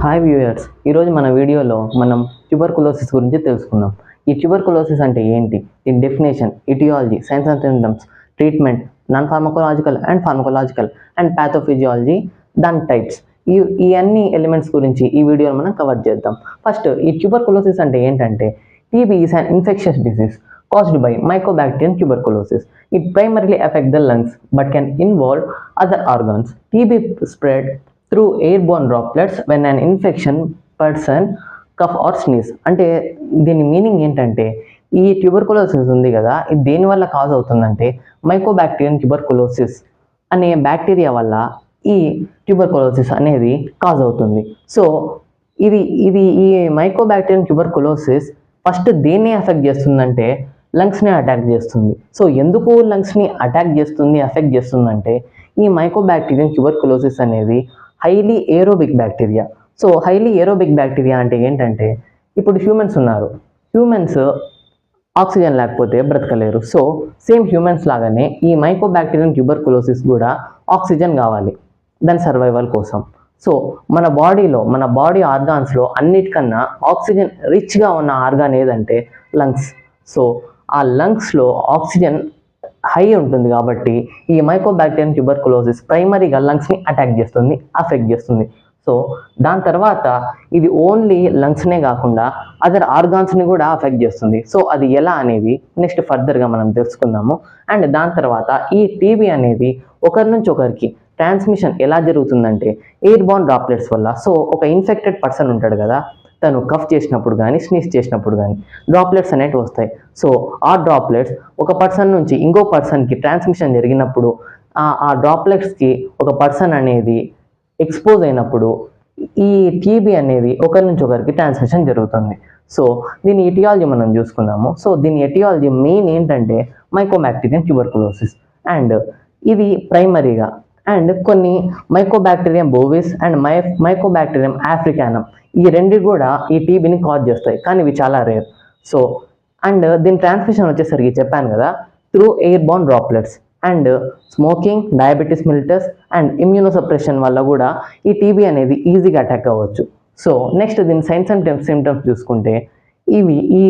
Hi viewers, ఈరోజు మన వీడియోలో మనం ట్యూబర్కులోసిస్ గురించి తెలుసుకుందాం. ఈ ట్యూబర్కులోసిస్ అంటే ఏంటి, దీని definition, etiology, science and symptoms, treatment, non pharmacological and pharmacological and pathophysiology, దాని టైప్స్, ఈ అన్ని ఎలిమెంట్స్ గురించి ఈ వీడియోలో మనం కవర్ చేద్దాం. ఫస్ట్ ఈ ట్యూబర్కులోసిస్ అంటే ఏంటంటే, TB is an infectious disease caused by Mycobacterium tuberculosis. It primarily affects the lungs but can involve other organs. TB spread through airborne droplets when an infection person cough or sneeze. అంటే దీని meaning ఏంటంటే, ఈ tuberculosis ఉంది కదా, ఇది దేని వల్ల cause అవుతుందంటే మైకోబాక్టీరియం ట్యూబర్కులోసిస్ అనే బ్యాక్టీరియా వల్ల ఈ ట్యూబర్కులోసిస్ అనేది కాజ్ అవుతుంది. సో ఇది ఈ మైకోబాక్టీరియం ట్యూబర్కులోసిస్ ఫస్ట్ దేన్ని అఫెక్ట్ చేస్తుందంటే లంగ్స్ని అటాక్ చేస్తుంది. సో ఎందుకు లంగ్స్ని అటాక్ చేస్తుంది, అఫెక్ట్ చేస్తుందంటే, ఈ మైకోబాక్టీరియం ట్యూబర్కులోసిస్ అనేది highly aerobic bacteria. So highly aerobic bacteria అంటే ఏంటంటే, ఇప్పుడు హ్యూమన్స్ ఉన్నారు, హ్యూమన్స్ ఆక్సిజన్ లేకపోతే బ్రతకలేరు. సో సేమ్ హ్యూమన్స్ లాగానే ఈ మైకోబాక్టీరియం ట్యూబర్కులోసిస్ కూడా ఆక్సిజన్ కావాలి దాని సర్వైవల్ కోసం. సో మన బాడీలో, మన బాడీ ఆర్గాన్స్లో అన్నిటికన్నా ఆక్సిజన్ రిచ్గా ఉన్న ఆర్గాన్ ఏదంటే లంగ్స్. సో ఆ లంగ్స్లో ఆక్సిజన్ హై ఉంటుంది కాబట్టి ఈ మైకోబాక్టీరియం ట్యూబర్కులోసిస్ ప్రైమరీగా లంగ్స్ని అటాక్ చేస్తుంది, అఫెక్ట్ చేస్తుంది. సో దాని తర్వాత ఇది ఓన్లీ లంగ్స్నే కాకుండా అదర్ ఆర్గాన్స్ని కూడా అఫెక్ట్ చేస్తుంది. సో అది ఎలా అనేది నెక్స్ట్ ఫర్దర్గా మనం తెలుసుకుందాము. అండ్ దాని తర్వాత ఈ టీబీ అనేది ఒకరి నుంచి ఒకరికి ట్రాన్స్మిషన్ ఎలా జరుగుతుందంటే ఎయిర్బార్న్ డ్రాప్లెట్స్ వల్ల. సో ఒక ఇన్ఫెక్టెడ్ పర్సన్ ఉంటాడు కదా, తను కఫ్ చేసినప్పుడు కానీ స్నీజ్ చేసినప్పుడు కానీ డ్రాప్లెట్స్ అనేవి వస్తాయి. సో ఆ డ్రాప్లెట్స్ ఒక పర్సన్ నుంచి ఇంకో పర్సన్కి ట్రాన్స్మిషన్ జరిగినప్పుడు ఆ డ్రాప్లెట్స్కి ఒక పర్సన్ అనేది ఎక్స్పోజ్ అయినప్పుడు ఈ టీబీ అనేది ఒకరి నుంచి ఒకరికి ట్రాన్స్మిషన్ జరుగుతుంది. సో దీని ఎటియాలజీ మనం చూసుకుందాము. సో దీని ఎటియాలజీ మెయిన్ ఏంటంటే మైకోబాక్టీరియం ట్యూబర్కులోసిస్, అండ్ ఇది ప్రైమరీగా అండ్ కొన్ని మైకోబాక్టీరియం బోవిస్ అండ్ మైకోబాక్టీరియం ఆఫ్రికానం, ఈ రెండు కూడా ఈ టీబీని కాజ్ చేస్తాయి, కానీ ఇవి చాలా రేర్. సో అండ్ దీని ట్రాన్స్మిషన్ వచ్చేసరికి చెప్పాను కదా, through airborne droplets and smoking, diabetes mellitus and immunosuppression వల్ల కూడా ఈ టీబీ అనేది ఈజీగా అటాక్ అవ్వచ్చు. సో నెక్స్ట్ దీని సైన్స్ అండ్ సిమ్టమ్స్ చూసుకుంటే, ఈ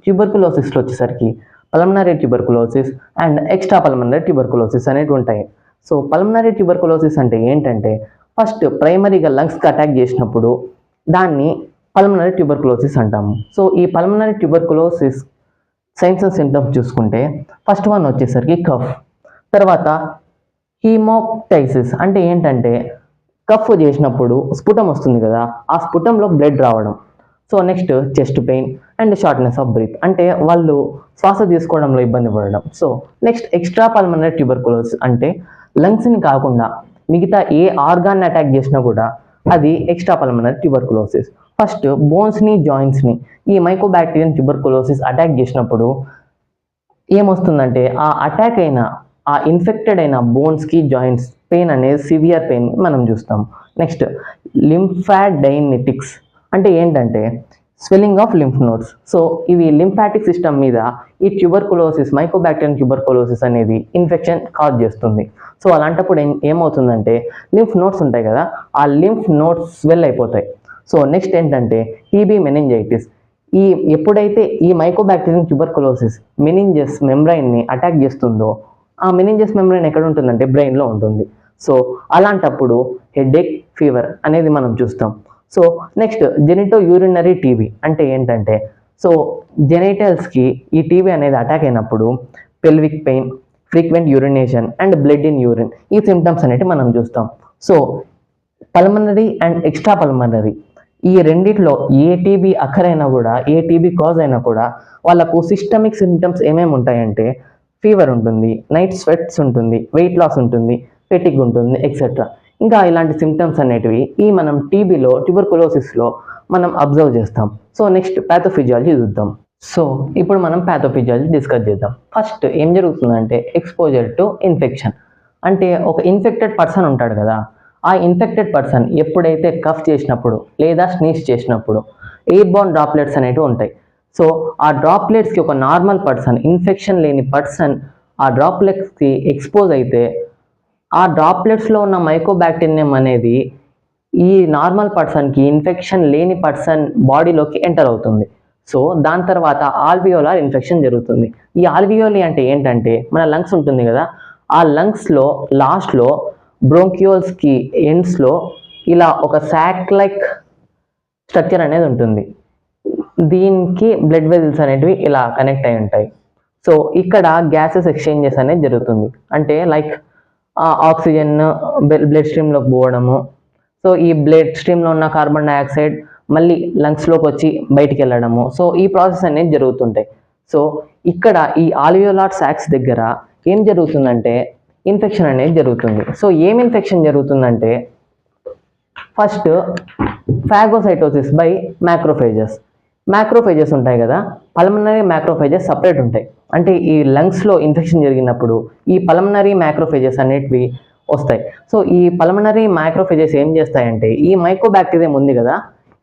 ట్యూబర్కులోసిస్లో వచ్చేసరికి pulmonary tuberculosis and extra pulmonary tuberculosis అనేవి ఉంటాయి. సో పల్మనరీ ట్యూబర్కులోసిస్ అంటే ఏంటంటే, ఫస్ట్ ప్రైమరీగా లంగ్స్కి అటాక్ చేసినప్పుడు దాన్ని పల్మనరీ ట్యూబర్కులోసిస్ అంటాము. సో ఈ pulmonary tuberculosis science and symptoms చూసుకుంటే, ఫస్ట్ వన్ వచ్చేసరికి కఫ్, తర్వాత హీమోప్టైసిస్ అంటే ఏంటంటే కఫ్ చేసినప్పుడు స్ఫుటం వస్తుంది కదా, ఆ స్ఫుటంలో బ్లడ్ రావడం. So next chest pain and shortness of breath అంటే వాళ్ళు శ్వాస తీసుకోవడంలో ఇబ్బంది పడడం. So next extra pulmonary tuberculosis అంటే లంగ్స్ని కాకుండా మిగతా ఏ ఆర్గాన్ని అటాక్ చేసినా కూడా అది ఎక్స్ట్రా పల్మనరీ ట్యూబర్కులోసిస్. ఫస్ట్ బోన్స్ని, జాయింట్స్ని ఈ మైకోబాక్టీరియం ట్యూబర్కులోసిస్ అటాక్ చేసినప్పుడు ఏమొస్తుందంటే, ఆ అటాక్ అయిన ఆ ఇన్ఫెక్టెడ్ అయిన బోన్స్కి, జాయింట్స్ పెయిన్ అనేది సివియర్ పెయిన్ మనం చూస్తాం. నెక్స్ట్ లింఫాడైనెటిక్స్ అంటే ఏంటంటే swelling of lymph nodes. So ఇవి లింఫాటిక్ సిస్టమ్ మీద ఈ ట్యూబర్కులోసిస్, మైకోబాక్టీరియం ట్యూబర్కులోసిస్ అనేది ఇన్ఫెక్షన్ కాజ్ చేస్తుంది. సో అలాంటప్పుడు ఏమవుతుందంటే లింఫ్ నోడ్స్ ఉంటాయి కదా, ఆ లింఫ్ నోడ్స్ స్వెల్ అయిపోతాయి. సో నెక్స్ట్ ఏంటంటే టీబీ మెనింజైటిస్. ఎప్పుడైతే ఈ మైకోబాక్టీరియం ట్యూబర్కులోసిస్ మెనింజస్ మెంబ్రైన్ని అటాక్ చేస్తుందో, ఆ మెనింజస్ మెంబ్రైన్ ఎక్కడ ఉంటుందంటే బ్రెయిన్లో ఉంటుంది. సో అలాంటప్పుడు హెడేక్, ఫీవర్ అనేది మనం చూస్తాం. So next genito urinary TB అంటే ఏంటంటే, సో జెనిటల్స్కి ఈ టీబీ అనేది అటాక్ అయినప్పుడు pelvic pain, frequent urination and blood in urine, ఈ సిమ్టమ్స్ అనేవి మనం చూస్తాం. So pulmonary and extra pulmonary ఈ రెండిట్లో ఏ టీబీ అక్కరైనా కూడా, ఏ టీబీ కాజ్ అయినా కూడా వాళ్ళకు సిస్టమిక్ సిమ్టమ్స్ ఏమేమి ఉంటాయంటే ఫీవర్ ఉంటుంది, నైట్ స్వెట్స్ ఉంటుంది, వెయిట్ లాస్ ఉంటుంది, ఫెటిగ్ ఉంటుంది, ఎక్సెట్రా. ఇంకా ఇలాంటి సిమ్టమ్స్ అనేటివి ఈ మనం టీబీలో, ట్యూబర్కులోసిస్లో మనం అబ్జర్వ్ చేస్తాం. సో నెక్స్ట్ ప్యాథోఫిజియాలజీ చూద్దాం. సో ఇప్పుడు మనం ప్యాథోఫిజియాలజీ డిస్కస్ చేద్దాం. ఫస్ట్ ఏం జరుగుతుందంటే ఎక్స్పోజర్ టు ఇన్ఫెక్షన్ అంటే ఒక ఇన్ఫెక్టెడ్ పర్సన్ ఉంటాడు కదా, ఆ ఇన్ఫెక్టెడ్ పర్సన్ ఎప్పుడైతే కఫ్ చేసినప్పుడు లేదా స్నీజ్ చేసినప్పుడు ఎయిర్బార్న్ డ్రాప్లెట్స్ అనేవి ఉంటాయి. సో ఆ డ్రాప్లెట్స్కి ఒక నార్మల్ పర్సన్, ఇన్ఫెక్షన్ లేని పర్సన్ ఆ డ్రాప్లెట్స్కి ఎక్స్పోజ్ అయితే ఆ డ్రాప్లెట్స్లో ఉన్న మైకోబాక్టీరియం అనేది ఈ నార్మల్ పర్సన్కి ఇన్ఫెక్షన్ లేని పర్సన్ బాడీలోకి ఎంటర్ అవుతుంది. సో దాని తర్వాత ఆల్వియోలార్ ఇన్ఫెక్షన్ జరుగుతుంది. ఈ ఆల్వియోలి అంటే ఏంటంటే మన లంగ్స్ ఉంటుంది కదా, ఆ లంగ్స్లో లాస్ట్లో బ్రోంక్యూల్స్కి ఎండ్స్లో ఇలా ఒక సాక్ లైక్ స్ట్రక్చర్ అనేది ఉంటుంది. దీనికి బ్లడ్ వెజల్స్ అనేటివి ఇలా కనెక్ట్ అయి ఉంటాయి. సో ఇక్కడ గ్యాసెస్ ఎక్స్చేంజెస్ అనేది జరుగుతుంది. అంటే లైక్ ఆక్సిజన్ బ్లడ్ స్ట్రీమ్లోకి పోవడము, సో ఈ బ్లడ్ స్ట్రీమ్లో ఉన్న కార్బన్ డైఆక్సైడ్ మళ్ళీ లంగ్స్లోకి వచ్చి బయటికి వెళ్ళడము, సో ఈ ప్రాసెస్ అనేది జరుగుతుంటాయి. సో ఇక్కడ ఈ ఆల్వియోలార్ సాక్స్ దగ్గర ఏం జరుగుతుందంటే ఇన్ఫెక్షన్ అనేది జరుగుతుంది. సో ఏం ఇన్ఫెక్షన్ జరుగుతుందంటే first phagocytosis by macrophages. Macrophages ఉంటాయి కదా, పల్మనరీ మ్యాక్రోఫేజెస్ సపరేట్ ఉంటాయి. అంటే ఈ లంగ్స్లో ఇన్ఫెక్షన్ జరిగినప్పుడు ఈ పల్మనరీ మ్యాక్రోఫేజెస్ అనేటివి వస్తాయి. సో ఈ పల్మనరీ మైక్రోఫేజెస్ ఏం చేస్తాయంటే ఈ మైకోబాక్టీరియం ఉంది కదా,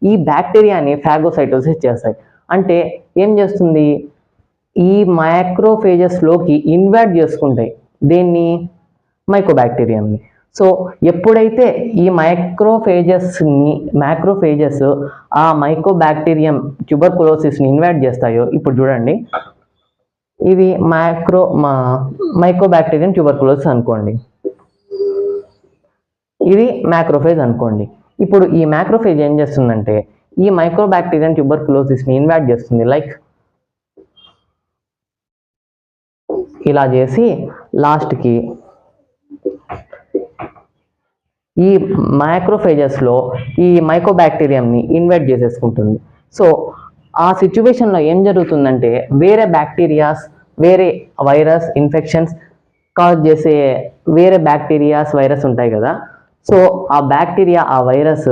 ఈ బ్యాక్టీరియాని ఫాగోసైటోసిస్ చేస్తాయి. అంటే ఏం చేస్తుంది, ఈ మైక్రోఫేజెస్లోకి ఇన్వైట్ చేసుకుంటాయి దేన్ని, మైకోబాక్టీరియంని. సో ఎప్పుడైతే ఈ మ్యాక్రోఫేజెస్ ఆ మైకోబాక్టీరియం ట్యూబర్కులోసిస్ని ఇన్వైట్ చేస్తాయో, ఇప్పుడు చూడండి ఇది మైకోబాక్టీరియం ట్యూబర్కులోసిస్ అనుకోండి, ఇది మ్యాక్రోఫేజ్ అనుకోండి. ఇప్పుడు ఈ మ్యాక్రోఫేజ్ ఏం చేస్తుందంటే ఈ మైకోబాక్టీరియం ట్యూబర్కులోసిస్ని ఇన్వైట్ చేస్తుంది. లైక్ ఇలా చేసి లాస్ట్కి ఈ మైక్రోఫేజెస్లో ఈ మైకోబాక్టీరియంని ఇన్వైట్ చేసేసుకుంటుంది. సో ఆ సిచ్యువేషన్లో ఏం జరుగుతుందంటే వేరే బ్యాక్టీరియాస్, వేరే వైరస్ ఇన్ఫెక్షన్స్ కాజ్ చేసే వేరే బ్యాక్టీరియాస్, వైరస్ ఉంటాయి కదా, సో ఆ బ్యాక్టీరియా, ఆ వైరస్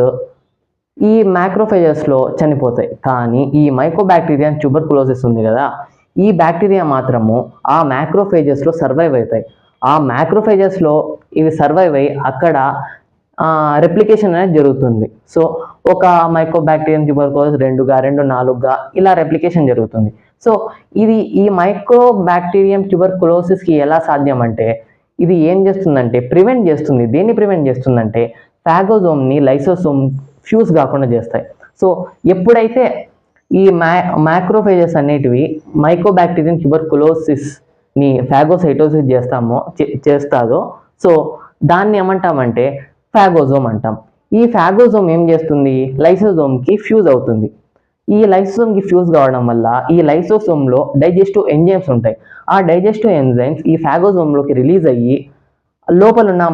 ఈ మ్యాక్రోఫేజెస్లో చనిపోతాయి. కానీ ఈ మైకోబాక్టీరియం ట్యూబర్కులోసిస్ ఉంది కదా, ఈ బ్యాక్టీరియా మాత్రము ఆ మ్యాక్రోఫేజెస్లో సర్వైవ్ అవుతాయి. ఆ మ్యాక్రోఫేజెస్లో ఇవి సర్వైవ్ అయ్యి అక్కడ రెప్లికేషన్ అనేది జరుగుతుంది. సో ఒక మైకోబాక్టీరియం ట్యూబర్కులోసిస్ 2గా 2 4గా ఇలా రెప్లికేషన్ జరుగుతుంది. సో ఇది ఈ మైకోబాక్టీరియం ట్యూబర్కులోసిస్కి ఎలా సాధ్యం అంటే ఇది ఏం చేస్తుందంటే ప్రివెంట్ చేస్తుంది. దేన్ని ప్రివెంట్ చేస్తుందంటే ఫాగోజోమ్ని లైసోసోమ్ ఫ్యూజ్ కాకుండా చేస్తాయి. సో ఎప్పుడైతే ఈ మ్యాక్రోఫేజెస్ అనేటివి మైకోబాక్టీరియం ట్యూబర్కులోసిస్ని ఫాగోసైటోసిస్ చేస్తాదో, సో దాన్ని ఏమంటామంటే ఫాగోజోమ్ అంటాం. ఈ ఫాగోజోమ్ ఏం చేస్తుంది, లైసోజోమ్కి ఫ్యూజ్ అవుతుంది. ఈ లైసోసోమ్కి ఫ్యూజ్ కావడం వల్ల ఈ లైసోసోమ్లో డైజెస్టివ్ ఎంజైమ్స్ ఉంటాయి. ఆ డైజెస్టివ్ ఎంజైమ్స్ ఈ ఫాగోజోమ్లోకి రిలీజ్ అయ్యి లోపల ఉన్న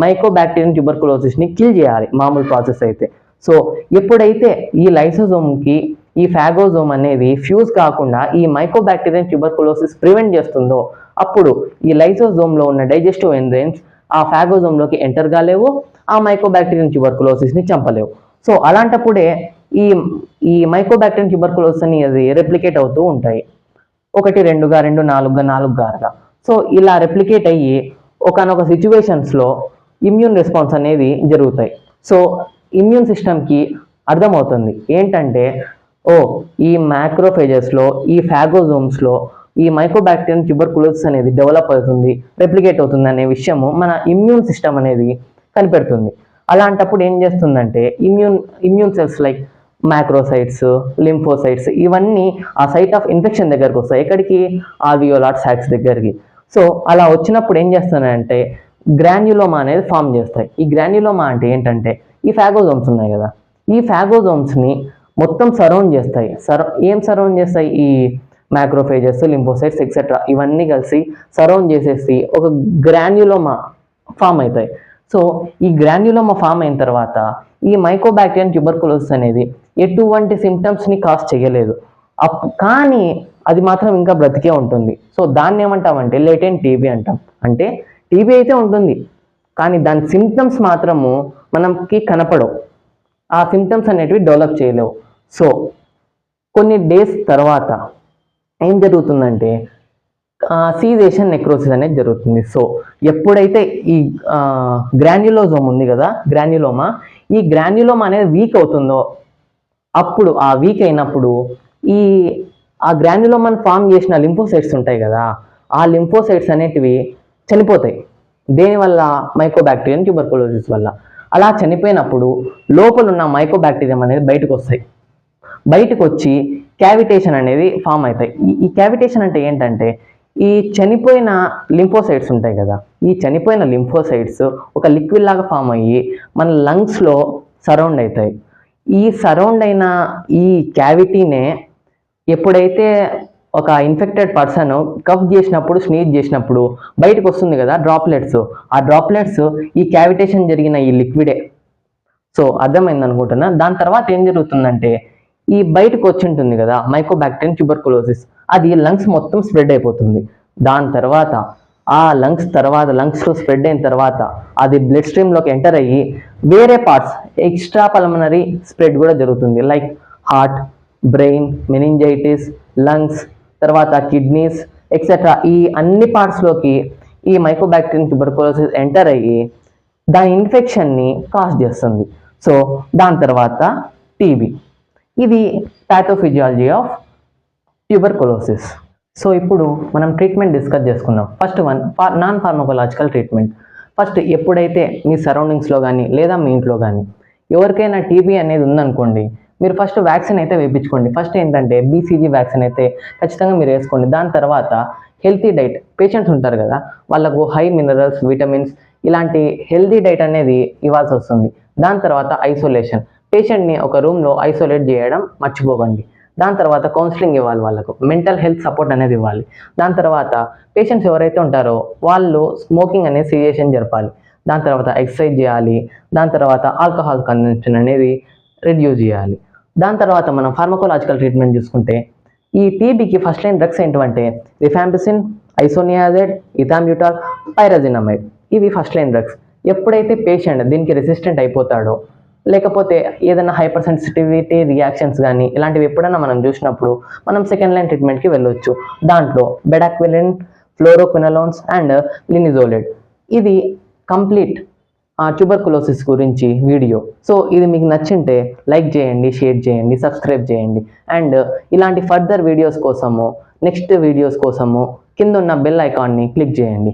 మైకోబాక్టీరియం ట్యూబర్కులోసిస్ని కిల్ చేయాలి మామూలు ప్రాసెస్ అయితే. సో ఎప్పుడైతే ఈ లైసోజోమ్కి ఈ ఫాగోజోమ్ అనేది ఫ్యూజ్ కాకుండా ఈ మైకోబాక్టీరియం ట్యూబర్కులోసిస్ ప్రివెంట్ చేస్తుందో అప్పుడు ఈ లైసోజోమ్లో ఉన్న డైజెస్టివ్ ఎంజైమ్స్ ఆ ఫాగోజోమ్లోకి ఎంటర్ కాలేవు, ఆ మైకోబాక్టీరియం ట్యూబర్కులోసిస్ని చంపలేవు. సో అలాంటప్పుడే ఈ మైకోబాక్టీరియం ట్యూబర్కులోసిస్ అని అది రెప్లికేట్ అవుతూ ఉంటాయి. 1 2గా 2 4గా 4గా. సో ఇలా రెప్లికేట్ అయ్యి ఒకనొక సిచ్యువేషన్స్లో ఇమ్యూన్ రెస్పాన్స్ అనేది జరుగుతాయి. సో ఇమ్యూన్ సిస్టమ్కి అర్థమవుతుంది ఏంటంటే ఈ మ్యాక్రోఫేజెస్లో, ఈ ఫాగోజోమ్స్లో ఈ మైకోబాక్టీరియం ట్యూబర్కులోసిస్ అనేది డెవలప్ అవుతుంది, రెప్లికేట్ అవుతుంది అనే విషయము మన ఇమ్యూన్ సిస్టమ్ అనేది కనిపెడుతుంది. అలాంటప్పుడు ఏం చేస్తుందంటే ఇమ్యూన్ సెల్స్ లైక్ మ్యాక్రోసైట్స్, లింఫోసైట్స్ ఇవన్నీ ఆ సైట్ ఆఫ్ ఇన్ఫెక్షన్ దగ్గరకు వస్తాయి. ఎక్కడికి, ఆల్వియోలార్ సాక్స్ దగ్గరికి. సో అలా వచ్చినప్పుడు ఏం చేస్తున్నాయంటే గ్రాన్యులోమా అనేది ఫామ్ చేస్తాయి. ఈ గ్రాన్యులోమా అంటే ఏంటంటే ఈ ఫాగోజోమ్స్ ఉన్నాయి కదా, ఈ ఫాగోజోమ్స్ని మొత్తం సరౌండ్ చేస్తాయి. ఏం సరౌండ్ చేస్తాయి, ఈ మ్యాక్రోఫేజెస్, లింఫోసైట్స్ ఎక్సెట్రా ఇవన్నీ కలిసి సరౌండ్ చేసేసి ఒక గ్రాన్యులోమా ఫామ్ అవుతాయి. సో ఈ గ్రాన్యులోమా ఫామ్ అయిన తర్వాత ఈ మైకోబాక్టీరియం ట్యూబర్కులోసిస్ అనేది ఎటువంటి సిమ్టమ్స్ని కాజ్ చేయలేదు, కానీ అది మాత్రం ఇంకా బ్రతికే ఉంటుంది. సో దాన్ని ఏమంటామంటే లేటెంట్ టీబీ అంటాం. అంటే టీబీ అయితే ఉంటుంది కానీ దాని సిమ్టమ్స్ మాత్రము మనకి కనపడవు, ఆ సిమ్టమ్స్ అనేటివి డెవలప్ చేయలేవు. సో కొన్ని డేస్ తర్వాత ఏం జరుగుతుందంటే సీజేషన్ నెక్రోసిస్ అనేది జరుగుతుంది. సో ఎప్పుడైతే ఈ గ్రాన్యులోజోమ్ ఉంది కదా, ఈ గ్రాన్యులోమా అనేది వీక్ అవుతుందో అప్పుడు ఆ వీక్ అయినప్పుడు ఆ గ్రాన్యులోమాని ఫామ్ చేసిన లింఫోసైట్స్ ఉంటాయి కదా, ఆ లింఫోసైట్స్ అనేటివి చనిపోతాయి. దేనివల్ల, మైకోబాక్టీరియం ట్యూబర్కులోసిస్ వల్ల. అలా చనిపోయినప్పుడు లోపల ఉన్న మైకోబాక్టీరియం అనేది బయటకు వస్తాయి. బయటకు వచ్చి క్యావిటేషన్ అనేది ఫామ్ అవుతాయి. ఈ క్యావిటేషన్ అంటే ఏంటంటే ఈ చనిపోయిన లింఫోసైట్స్ ఉంటాయి కదా, ఈ చనిపోయిన లింఫోసైట్స్ ఒక లిక్విడ్ లాగా ఫామ్ అయ్యి మన లంగ్స్లో సరౌండ్ అవుతాయి. ఈ సరౌండ్ అయిన ఈ క్యావిటీనే ఎప్పుడైతే ఒక ఇన్ఫెక్టెడ్ పర్సన్ కఫ్ చేసినప్పుడు, స్నీజ్ చేసినప్పుడు బయటకు వస్తుంది కదా డ్రాప్లెట్స్, ఆ డ్రాప్లెట్స్ ఈ క్యావిటేషన్ జరిగిన ఈ లిక్విడే. సో అర్థమైంది అనుకుంటున్నా. దాని తర్వాత ఏం జరుగుతుందంటే ఈ బయటకు వచ్చి ఉంటుంది కదా మైకోబాక్టీరియం ట్యూబర్కులోసిస్, అది లంగ్స్ మొత్తం స్ప్రెడ్ అయిపోతుంది. దాని తర్వాత ఆ లంగ్స్లో స్ప్రెడ్ అయిన తర్వాత అది బ్లడ్ స్ట్రీమ్లోకి ఎంటర్ అయ్యి వేరే పార్ట్స్ ఎక్స్ట్రా పల్మనరీ స్ప్రెడ్ కూడా జరుగుతుంది. Like heart, brain, meningitis, lungs, తర్వాత కిడ్నీస్ ఎక్సెట్రా ఈ అన్ని పార్ట్స్లోకి ఈ మైకోబాక్టీరియం ట్యూబర్కులోసిస్ ఎంటర్ అయ్యి దాని ఇన్ఫెక్షన్ని కాజ్ చేస్తుంది. సో దాని తర్వాత టీబీ. ఇది పాథోఫిజియాలజీ ఆఫ్ ట్యూబర్కులోసిస్. సో ఇప్పుడు మనం ట్రీట్మెంట్ డిస్కస్ చేసుకుందాం. First one, non pharmacological treatment. First ఎప్పుడైతే మీ సరౌండింగ్స్లో కానీ లేదా మీ ఇంట్లో కానీ ఎవరికైనా టీబీ అనేది ఉందనుకోండి, మీరు ఫస్ట్ వ్యాక్సిన్ అయితే వేయించుకోండి. ఫస్ట్ ఏంటంటే బీసీజీ వ్యాక్సిన్ అయితే ఖచ్చితంగా మీరు వేసుకోండి. దాని తర్వాత హెల్తీ డైట్, పేషెంట్స్ ఉంటారు కదా వాళ్ళకు హై మినరల్స్, విటమిన్స్ ఇలాంటి హెల్తీ డైట్ అనేది ఇవ్వాల్సి వస్తుంది. దాని తర్వాత ఐసోలేషన్, పేషెంట్ని ఒక రూమ్లో ఐసోలేట్ చేయడం మర్చిపోకండి. దాని తర్వాత కౌన్సిలింగ్ ఇవ్వాలి, వాళ్ళకు మెంటల్ హెల్త్ సపోర్ట్ అనేది ఇవ్వాలి. దాని తర్వాత పేషెంట్స్ ఎవరైతే ఉంటారో వాళ్ళు స్మోకింగ్ అనేది సిజేషన్ జరపాలి. దాని తర్వాత ఎక్సర్సైజ్ చేయాలి. దాని తర్వాత ఆల్కహాల్ కన్సంప్షన్ అనేది రెడ్యూస్ చేయాలి. దాని తర్వాత మనం ఫార్మకోలాజికల్ ట్రీట్మెంట్ చూసుకుంటే ఈ టీబీకి ఫస్ట్ లైన్ డ్రగ్స్ ఏంటంటే రిఫాంపిసిన్, ఐసోనియాజైడ్, ఇథాంబ్యూటాల్, పైరజినమైడ్. ఇవి ఫస్ట్ లైన్ డ్రగ్స్. ఎప్పుడైతే పేషెంట్ దీనికి రెసిస్టెంట్ అయిపోతాడో లేకపోతే ఏదైనా హైపర్ సెన్సిటివిటీ రియాక్షన్స్ కానీ ఇలాంటివి ఎప్పుడైనా మనం చూసినప్పుడు మనం సెకండ్ లైన్ ట్రీట్మెంట్కి వెళ్ళొచ్చు. దాంట్లో బెడాక్విలిన్, ఫ్లోరోక్వినలోన్స్ అండ్ లినిజోలిడ్. ఇది కంప్లీట్ ట్యూబర్కులోసిస్ గురించి వీడియో. సో ఇది మీకు నచ్చింటే లైక్ చేయండి, షేర్ చేయండి, సబ్స్క్రైబ్ చేయండి. అండ్ ఇలాంటి ఫర్దర్ వీడియోస్ కోసము, నెక్స్ట్ వీడియోస్ కోసము కింద ఉన్న బెల్ ఐకాన్ని క్లిక్ చేయండి.